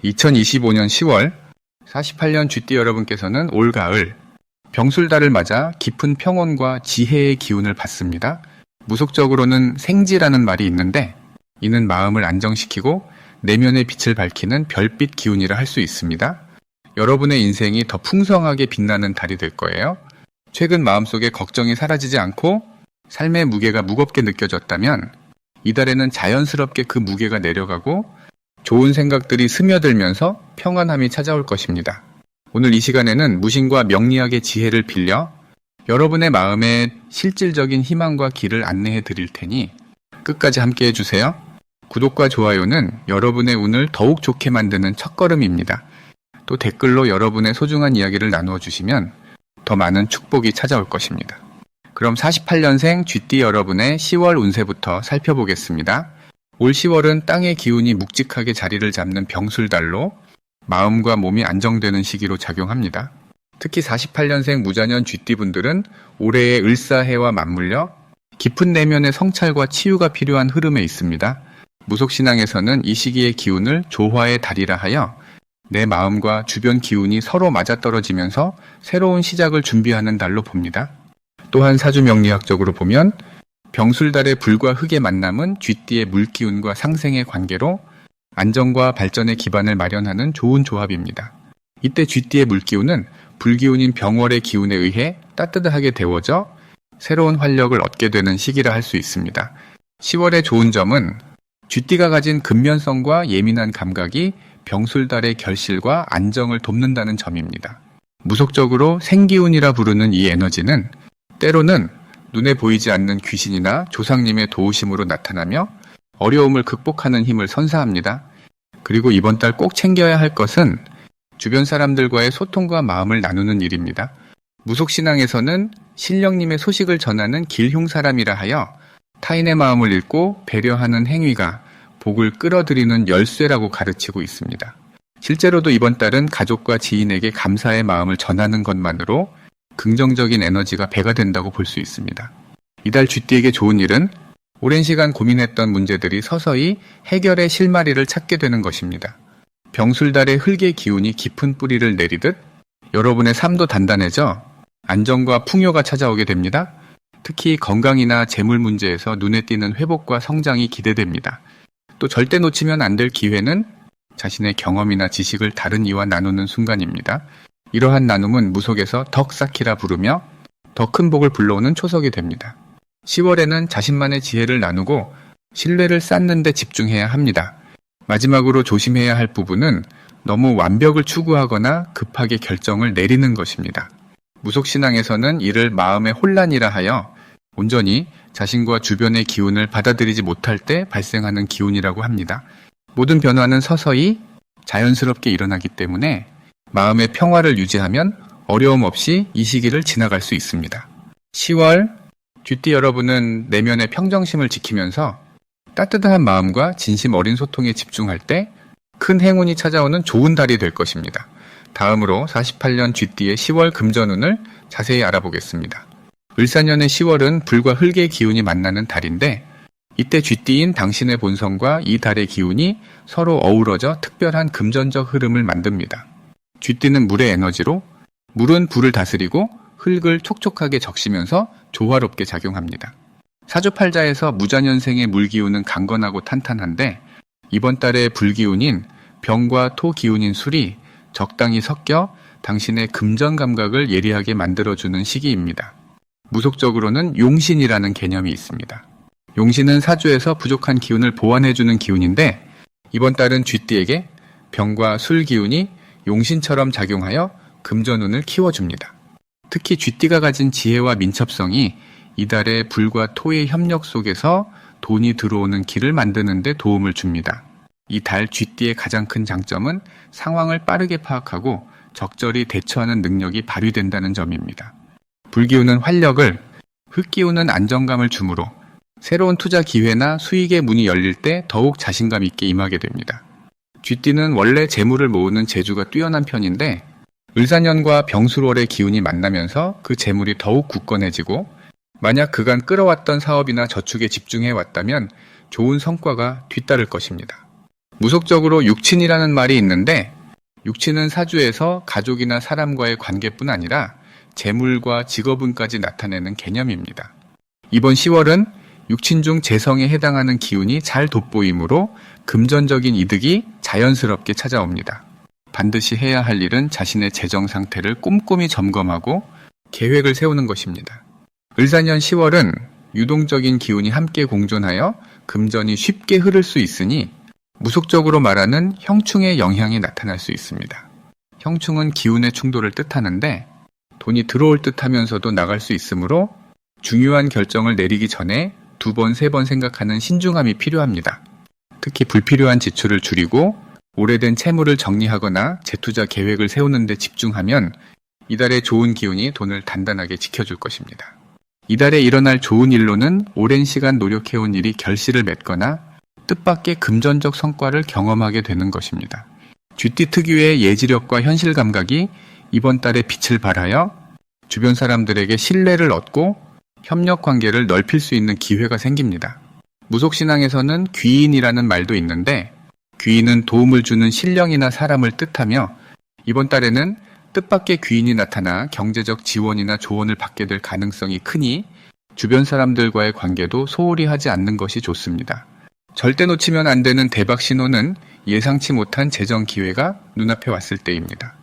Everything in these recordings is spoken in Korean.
2025년 10월 48년 쥐띠 여러분께서는 올가을 병술달을 맞아 깊은 평온과 지혜의 기운을 받습니다. 무속적으로는 생지라는 말이 있는데 이는 마음을 안정시키고 내면의 빛을 밝히는 별빛 기운이라 할 수 있습니다. 여러분의 인생이 더 풍성하게 빛나는 달이 될 거예요. 최근 마음속에 걱정이 사라지지 않고 삶의 무게가 무겁게 느껴졌다면 이 달에는 자연스럽게 그 무게가 내려가고 좋은 생각들이 스며들면서 평안함이 찾아올 것입니다. 오늘 이 시간에는 무신과 명리학의 지혜를 빌려 여러분의 마음에 실질적인 희망과 길을 안내해 드릴 테니 끝까지 함께 해주세요. 구독과 좋아요는 여러분의 운을 더욱 좋게 만드는 첫걸음입니다. 또 댓글로 여러분의 소중한 이야기를 나누어 주시면 더 많은 축복이 찾아올 것입니다. 그럼 48년생 쥐띠 여러분의 10월 운세부터 살펴보겠습니다. 올 10월은 땅의 기운이 묵직하게 자리를 잡는 병술달로 마음과 몸이 안정되는 시기로 작용합니다. 특히 48년생 무자년 쥐띠분들은 올해의 을사해와 맞물려 깊은 내면의 성찰과 치유가 필요한 흐름에 있습니다. 무속신앙에서는 이 시기의 기운을 조화의 달이라 하여 내 마음과 주변 기운이 서로 맞아떨어지면서 새로운 시작을 준비하는 달로 봅니다. 또한 사주명리학적으로 보면 병술달의 불과 흙의 만남은 쥐띠의 물기운과 상생의 관계로 안정과 발전의 기반을 마련하는 좋은 조합입니다. 이때 쥐띠의 물기운은 불기운인 병월의 기운에 의해 따뜻하게 데워져 새로운 활력을 얻게 되는 시기라 할 수 있습니다. 10월의 좋은 점은 쥐띠가 가진 근면성과 예민한 감각이 병술달의 결실과 안정을 돕는다는 점입니다. 무속적으로 생기운이라 부르는 이 에너지는 때로는 눈에 보이지 않는 귀신이나 조상님의 도우심으로 나타나며 어려움을 극복하는 힘을 선사합니다. 그리고 이번 달 꼭 챙겨야 할 것은 주변 사람들과의 소통과 마음을 나누는 일입니다. 무속신앙에서는 신령님의 소식을 전하는 길흉사람이라 하여 타인의 마음을 읽고 배려하는 행위가 복을 끌어들이는 열쇠라고 가르치고 있습니다. 실제로도 이번 달은 가족과 지인에게 감사의 마음을 전하는 것만으로 긍정적인 에너지가 배가 된다고 볼 수 있습니다. 이달 쥐띠에게 좋은 일은 오랜 시간 고민했던 문제들이 서서히 해결의 실마리를 찾게 되는 것입니다. 병술달의 흙의 기운이 깊은 뿌리를 내리듯 여러분의 삶도 단단해져 안정과 풍요가 찾아오게 됩니다. 특히 건강이나 재물 문제에서 눈에 띄는 회복과 성장이 기대됩니다. 또 절대 놓치면 안 될 기회는 자신의 경험이나 지식을 다른 이와 나누는 순간입니다. 이러한 나눔은 무속에서 덕쌓기라 부르며 더 큰 복을 불러오는 초석이 됩니다. 10월에는 자신만의 지혜를 나누고 신뢰를 쌓는 데 집중해야 합니다. 마지막으로 조심해야 할 부분은 너무 완벽을 추구하거나 급하게 결정을 내리는 것입니다. 무속신앙에서는 이를 마음의 혼란이라 하여 온전히 자신과 주변의 기운을 받아들이지 못할 때 발생하는 기운이라고 합니다. 모든 변화는 서서히 자연스럽게 일어나기 때문에 마음의 평화를 유지하면 어려움 없이 이 시기를 지나갈 수 있습니다. 10월 쥐띠 여러분은 내면의 평정심을 지키면서 따뜻한 마음과 진심 어린 소통에 집중할 때 큰 행운이 찾아오는 좋은 달이 될 것입니다. 다음으로 48년 쥐띠의 10월 금전운을 자세히 알아보겠습니다. 을사년의 10월은 불과 흙의 기운이 만나는 달인데 이때 쥐띠인 당신의 본성과 이 달의 기운이 서로 어우러져 특별한 금전적 흐름을 만듭니다. 쥐띠는 물의 에너지로 물은 불을 다스리고 흙을 촉촉하게 적시면서 조화롭게 작용합니다. 사주팔자에서 무자년생의 물기운은 강건하고 탄탄한데 이번 달의 불기운인 병과 토기운인 술이 적당히 섞여 당신의 금전 감각을 예리하게 만들어주는 시기입니다. 무속적으로는 용신이라는 개념이 있습니다. 용신은 사주에서 부족한 기운을 보완해주는 기운인데 이번 달은 쥐띠에게 병과 술 기운이 용신처럼 작용하여 금전운을 키워줍니다. 특히 쥐띠가 가진 지혜와 민첩성이 이달의 불과 토의 협력 속에서 돈이 들어오는 길을 만드는 데 도움을 줍니다. 이 달 쥐띠의 가장 큰 장점은 상황을 빠르게 파악하고 적절히 대처하는 능력이 발휘된다는 점입니다. 불기운은 활력을, 흙기운은 안정감을 주므로 새로운 투자 기회나 수익의 문이 열릴 때 더욱 자신감 있게 임하게 됩니다. 쥐띠는 원래 재물을 모으는 재주가 뛰어난 편인데 을사년과 병술월의 기운이 만나면서 그 재물이 더욱 굳건해지고 만약 그간 끌어왔던 사업이나 저축에 집중해 왔다면 좋은 성과가 뒤따를 것입니다. 무속적으로 육친이라는 말이 있는데 육친은 사주에서 가족이나 사람과의 관계뿐 아니라 재물과 직업운까지 나타내는 개념입니다. 이번 10월은 육친 중 재성에 해당하는 기운이 잘 돋보이므로 금전적인 이득이 자연스럽게 찾아옵니다. 반드시 해야 할 일은 자신의 재정 상태를 꼼꼼히 점검하고 계획을 세우는 것입니다. 을사년 10월은 유동적인 기운이 함께 공존하여 금전이 쉽게 흐를 수 있으니 무속적으로 말하는 형충의 영향이 나타날 수 있습니다. 형충은 기운의 충돌을 뜻하는데 돈이 들어올 듯하면서도 나갈 수 있으므로 중요한 결정을 내리기 전에 2번, 3번 생각하는 신중함이 필요합니다. 특히 불필요한 지출을 줄이고 오래된 채무를 정리하거나 재투자 계획을 세우는 데 집중하면 이달의 좋은 기운이 돈을 단단하게 지켜줄 것입니다. 이달에 일어날 좋은 일로는 오랜 시간 노력해온 일이 결실을 맺거나 뜻밖의 금전적 성과를 경험하게 되는 것입니다. 쥐띠 특유의 예지력과 현실 감각이 이번 달에 빛을 발하여 주변 사람들에게 신뢰를 얻고 협력 관계를 넓힐 수 있는 기회가 생깁니다. 무속신앙에서는 귀인이라는 말도 있는데 귀인은 도움을 주는 신령이나 사람을 뜻하며 이번 달에는 뜻밖의 귀인이 나타나 경제적 지원이나 조언을 받게 될 가능성이 크니 주변 사람들과의 관계도 소홀히 하지 않는 것이 좋습니다. 절대 놓치면 안 되는 대박 신호는 예상치 못한 재정 기회가 눈앞에 왔을 때입니다.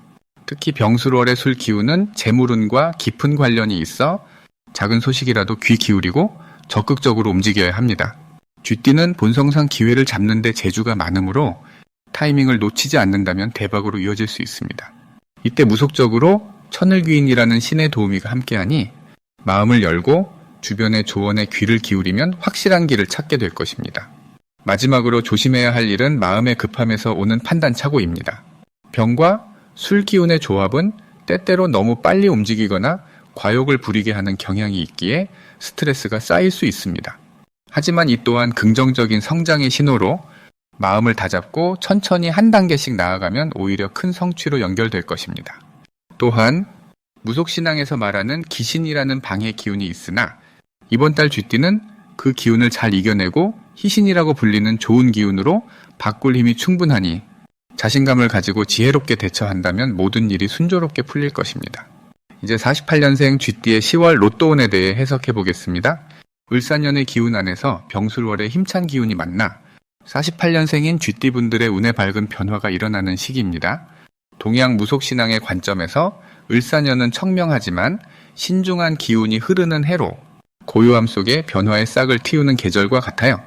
특히 병술월의 술 기운은 재물운과 깊은 관련이 있어 작은 소식이라도 귀 기울이고 적극적으로 움직여야 합니다. 쥐띠는 본성상 기회를 잡는 데 재주가 많으므로 타이밍을 놓치지 않는다면 대박으로 이어질 수 있습니다. 이때 무속적으로 천을귀인이라는 신의 도우미가 함께하니 마음을 열고 주변의 조언에 귀를 기울이면 확실한 길을 찾게 될 것입니다. 마지막으로 조심해야 할 일은 마음의 급함에서 오는 판단착오입니다. 병과 술 기운의 조합은 때때로 너무 빨리 움직이거나 과욕을 부리게 하는 경향이 있기에 스트레스가 쌓일 수 있습니다. 하지만 이 또한 긍정적인 성장의 신호로 마음을 다잡고 천천히 한 단계씩 나아가면 오히려 큰 성취로 연결될 것입니다. 또한 무속신앙에서 말하는 귀신이라는 방해 기운이 있으나 이번 달 쥐띠는 그 기운을 잘 이겨내고 희신이라고 불리는 좋은 기운으로 바꿀 힘이 충분하니 자신감을 가지고 지혜롭게 대처한다면 모든 일이 순조롭게 풀릴 것입니다. 이제 48년생 쥐띠의 10월 로또운에 대해 해석해 보겠습니다. 을사년의 기운 안에서 병술월의 힘찬 기운이 만나 48년생인 쥐띠분들의 운에 밝은 변화가 일어나는 시기입니다. 동양 무속신앙의 관점에서 을사년은 청명하지만 신중한 기운이 흐르는 해로 고요함 속에 변화의 싹을 틔우는 계절과 같아요.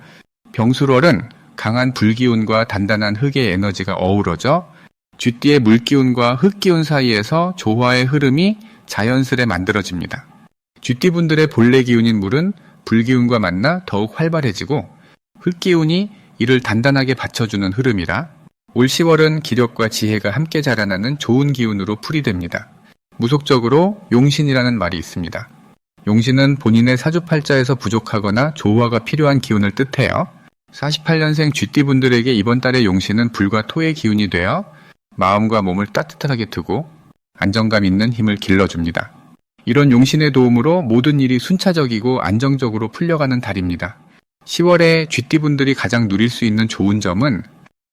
병술월은 강한 불기운과 단단한 흙의 에너지가 어우러져 쥐띠의 물기운과 흙기운 사이에서 조화의 흐름이 자연스레 만들어집니다. 쥐띠분들의 본래 기운인 물은 불기운과 만나 더욱 활발해지고 흙기운이 이를 단단하게 받쳐주는 흐름이라 올 10월은 기력과 지혜가 함께 자라나는 좋은 기운으로 풀이됩니다. 무속적으로 용신이라는 말이 있습니다. 용신은 본인의 사주팔자에서 부족하거나 조화가 필요한 기운을 뜻해요. 48년생 쥐띠분들에게 이번 달의 용신은 불과 토의 기운이 되어 마음과 몸을 따뜻하게 두고 안정감 있는 힘을 길러줍니다. 이런 용신의 도움으로 모든 일이 순차적이고 안정적으로 풀려가는 달입니다. 10월에 쥐띠분들이 가장 누릴 수 있는 좋은 점은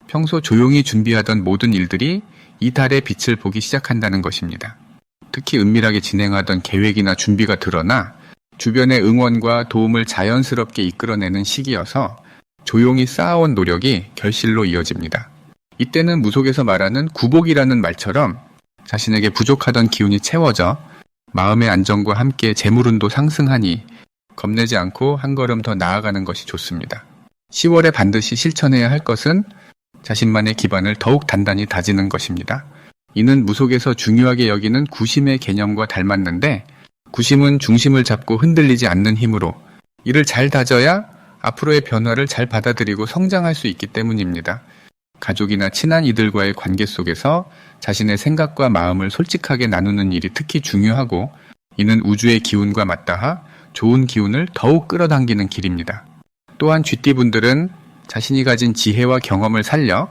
평소 조용히 준비하던 모든 일들이 이 달에 빛을 보기 시작한다는 것입니다. 특히 은밀하게 진행하던 계획이나 준비가 드러나 주변의 응원과 도움을 자연스럽게 이끌어내는 시기여서 조용히 쌓아온 노력이 결실로 이어집니다. 이때는 무속에서 말하는 구복이라는 말처럼 자신에게 부족하던 기운이 채워져 마음의 안정과 함께 재물운도 상승하니 겁내지 않고 한 걸음 더 나아가는 것이 좋습니다. 10월에 반드시 실천해야 할 것은 자신만의 기반을 더욱 단단히 다지는 것입니다. 이는 무속에서 중요하게 여기는 구심의 개념과 닮았는데 구심은 중심을 잡고 흔들리지 않는 힘으로 이를 잘 다져야 앞으로의 변화를 잘 받아들이고 성장할 수 있기 때문입니다. 가족이나 친한 이들과의 관계 속에서 자신의 생각과 마음을 솔직하게 나누는 일이 특히 중요하고 이는 우주의 기운과 맞닿아 좋은 기운을 더욱 끌어당기는 길입니다. 또한 쥐띠분들은 자신이 가진 지혜와 경험을 살려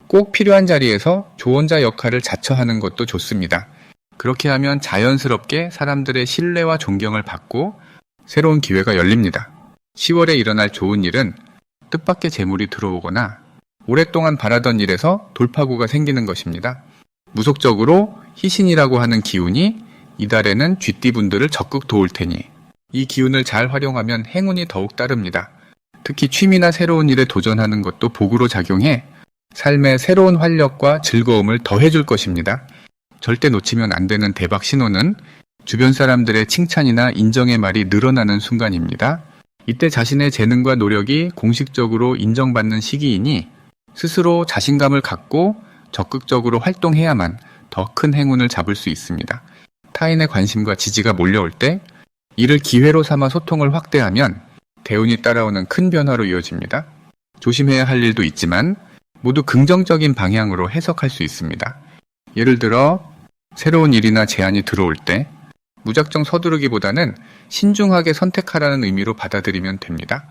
꼭 필요한 자리에서 조언자 역할을 자처하는 것도 좋습니다. 그렇게 하면 자연스럽게 사람들의 신뢰와 존경을 받고 새로운 기회가 열립니다. 10월에 일어날 좋은 일은 뜻밖의 재물이 들어오거나 오랫동안 바라던 일에서 돌파구가 생기는 것입니다. 무속적으로 희신이라고 하는 기운이 이달에는 쥐띠분들을 적극 도울 테니 이 기운을 잘 활용하면 행운이 더욱 따릅니다. 특히 취미나 새로운 일에 도전하는 것도 복으로 작용해 삶에 새로운 활력과 즐거움을 더해줄 것입니다. 절대 놓치면 안 되는 대박 신호는 주변 사람들의 칭찬이나 인정의 말이 늘어나는 순간입니다. 이때 자신의 재능과 노력이 공식적으로 인정받는 시기이니 스스로 자신감을 갖고 적극적으로 활동해야만 더 큰 행운을 잡을 수 있습니다. 타인의 관심과 지지가 몰려올 때 이를 기회로 삼아 소통을 확대하면 대운이 따라오는 큰 변화로 이어집니다. 조심해야 할 일도 있지만 모두 긍정적인 방향으로 해석할 수 있습니다. 예를 들어 새로운 일이나 제안이 들어올 때 무작정 서두르기보다는 신중하게 선택하라는 의미로 받아들이면 됩니다.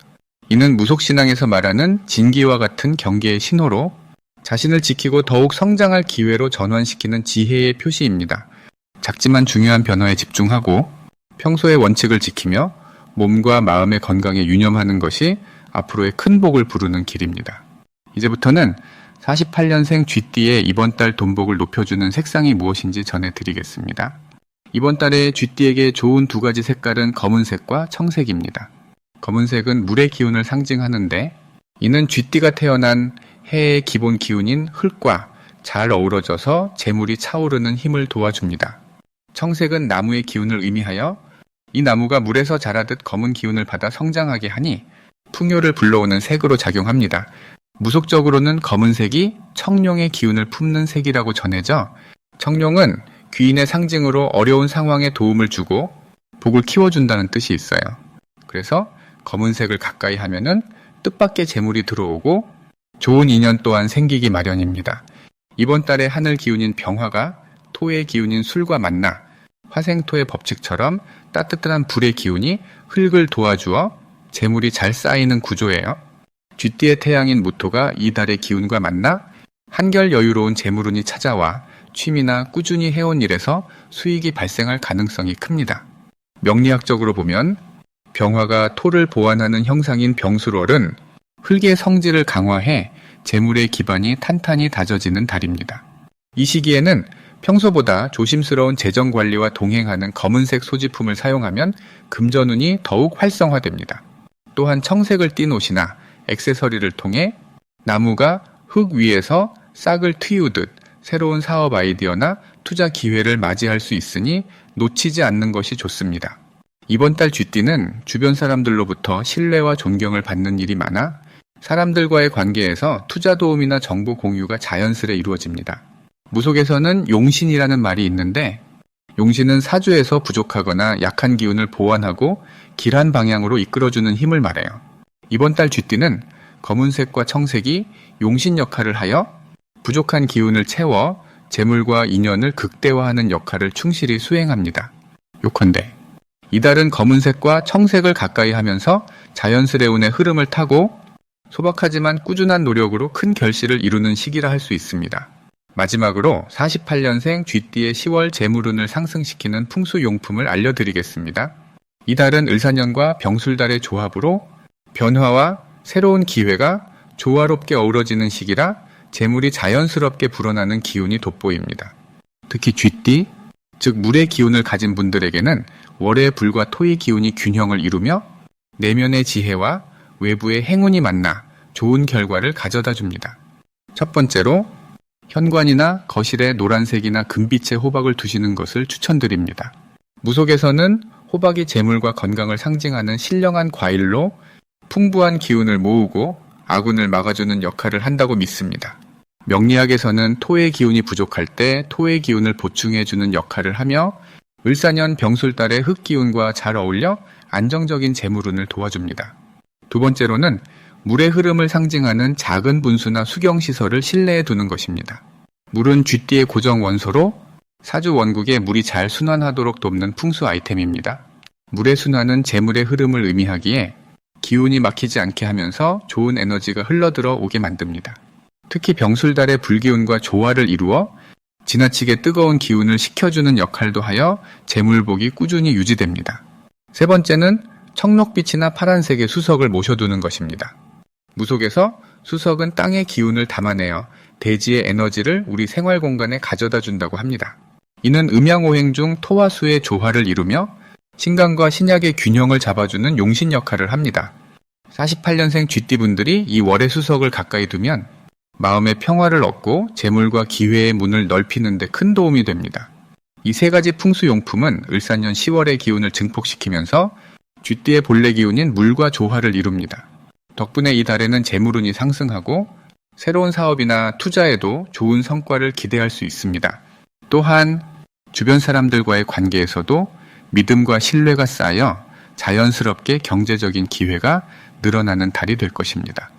이는 무속신앙에서 말하는 진기와 같은 경계의 신호로 자신을 지키고 더욱 성장할 기회로 전환시키는 지혜의 표시입니다. 작지만 중요한 변화에 집중하고 평소의 원칙을 지키며 몸과 마음의 건강에 유념하는 것이 앞으로의 큰 복을 부르는 길입니다. 이제부터는 48년생 쥐띠의 이번 달 돈복을 높여주는 색상이 무엇인지 전해드리겠습니다. 이번 달에 쥐띠에게 좋은 두 가지 색깔은 검은색과 청색입니다. 검은색은 물의 기운을 상징하는데 이는 쥐띠가 태어난 해의 기본 기운인 흙과 잘 어우러져서 재물이 차오르는 힘을 도와줍니다. 청색은 나무의 기운을 의미하여 이 나무가 물에서 자라듯 검은 기운을 받아 성장하게 하니 풍요를 불러오는 색으로 작용합니다. 무속적으로는 검은색이 청룡의 기운을 품는 색이라고 전해져 청룡은 귀인의 상징으로 어려운 상황에 도움을 주고 복을 키워준다는 뜻이 있어요. 그래서 검은색을 가까이 하면은 뜻밖의 재물이 들어오고 좋은 인연 또한 생기기 마련입니다. 이번 달에 하늘 기운인 병화가 토의 기운인 술과 만나 화생토의 법칙처럼 따뜻한 불의 기운이 흙을 도와주어 재물이 잘 쌓이는 구조예요. 쥐띠의 태양인 무토가 이 달의 기운과 만나 한결 여유로운 재물운이 찾아와 취미나 꾸준히 해온 일에서 수익이 발생할 가능성이 큽니다. 명리학적으로 보면 병화가 토를 보완하는 형상인 병술월은 흙의 성질을 강화해 재물의 기반이 탄탄히 다져지는 달입니다. 이 시기에는 평소보다 조심스러운 재정 관리와 동행하는 검은색 소지품을 사용하면 금전운이 더욱 활성화됩니다. 또한 청색을 띤 옷이나 액세서리를 통해 나무가 흙 위에서 싹을 틔우듯 새로운 사업 아이디어나 투자 기회를 맞이할 수 있으니 놓치지 않는 것이 좋습니다. 이번 달 쥐띠는 주변 사람들로부터 신뢰와 존경을 받는 일이 많아 사람들과의 관계에서 투자 도움이나 정보 공유가 자연스레 이루어집니다. 무속에서는 용신이라는 말이 있는데 용신은 사주에서 부족하거나 약한 기운을 보완하고 길한 방향으로 이끌어주는 힘을 말해요. 이번 달 쥐띠는 검은색과 청색이 용신 역할을 하여 부족한 기운을 채워 재물과 인연을 극대화하는 역할을 충실히 수행합니다. 요컨대 이달은 검은색과 청색을 가까이 하면서 자연스레운의 흐름을 타고 소박하지만 꾸준한 노력으로 큰 결실을 이루는 시기라 할 수 있습니다. 마지막으로 48년생 쥐띠의 10월 재물운을 상승시키는 풍수용품을 알려드리겠습니다. 이달은 을사년과 병술달의 조합으로 변화와 새로운 기회가 조화롭게 어우러지는 시기라 재물이 자연스럽게 불어나는 기운이 돋보입니다. 특히 쥐띠, 즉 물의 기운을 가진 분들에게는 월의 불과 토의 기운이 균형을 이루며 내면의 지혜와 외부의 행운이 만나 좋은 결과를 가져다 줍니다. 첫 번째로 현관이나 거실에 노란색이나 금빛의 호박을 두시는 것을 추천드립니다. 무속에서는 호박이 재물과 건강을 상징하는 신령한 과일로 풍부한 기운을 모으고 아군을 막아주는 역할을 한다고 믿습니다. 명리학에서는 토의 기운이 부족할 때 토의 기운을 보충해주는 역할을 하며 을사년 병술달의 흙기운과 잘 어울려 안정적인 재물운을 도와줍니다. 두 번째로는 물의 흐름을 상징하는 작은 분수나 수경시설을 실내에 두는 것입니다. 물은 쥐띠의 고정 원소로 사주 원국에 물이 잘 순환하도록 돕는 풍수 아이템입니다. 물의 순환은 재물의 흐름을 의미하기에 기운이 막히지 않게 하면서 좋은 에너지가 흘러들어 오게 만듭니다. 특히 병술달의 불기운과 조화를 이루어 지나치게 뜨거운 기운을 식혀주는 역할도 하여 재물복이 꾸준히 유지됩니다. 세 번째는 청록빛이나 파란색의 수석을 모셔두는 것입니다. 무속에서 수석은 땅의 기운을 담아내어 대지의 에너지를 우리 생활 공간에 가져다 준다고 합니다. 이는 음양오행 중 토와 수의 조화를 이루며 신간과 신약의 균형을 잡아주는 용신 역할을 합니다. 48년생 쥐띠분들이 이 월의 수석을 가까이 두면 마음의 평화를 얻고 재물과 기회의 문을 넓히는 데 큰 도움이 됩니다. 이 세 가지 풍수용품은 을사년 10월의 기운을 증폭시키면서 쥐띠의 본래 기운인 물과 조화를 이룹니다. 덕분에 이 달에는 재물운이 상승하고 새로운 사업이나 투자에도 좋은 성과를 기대할 수 있습니다. 또한 주변 사람들과의 관계에서도 믿음과 신뢰가 쌓여 자연스럽게 경제적인 기회가 늘어나는 달이 될 것입니다.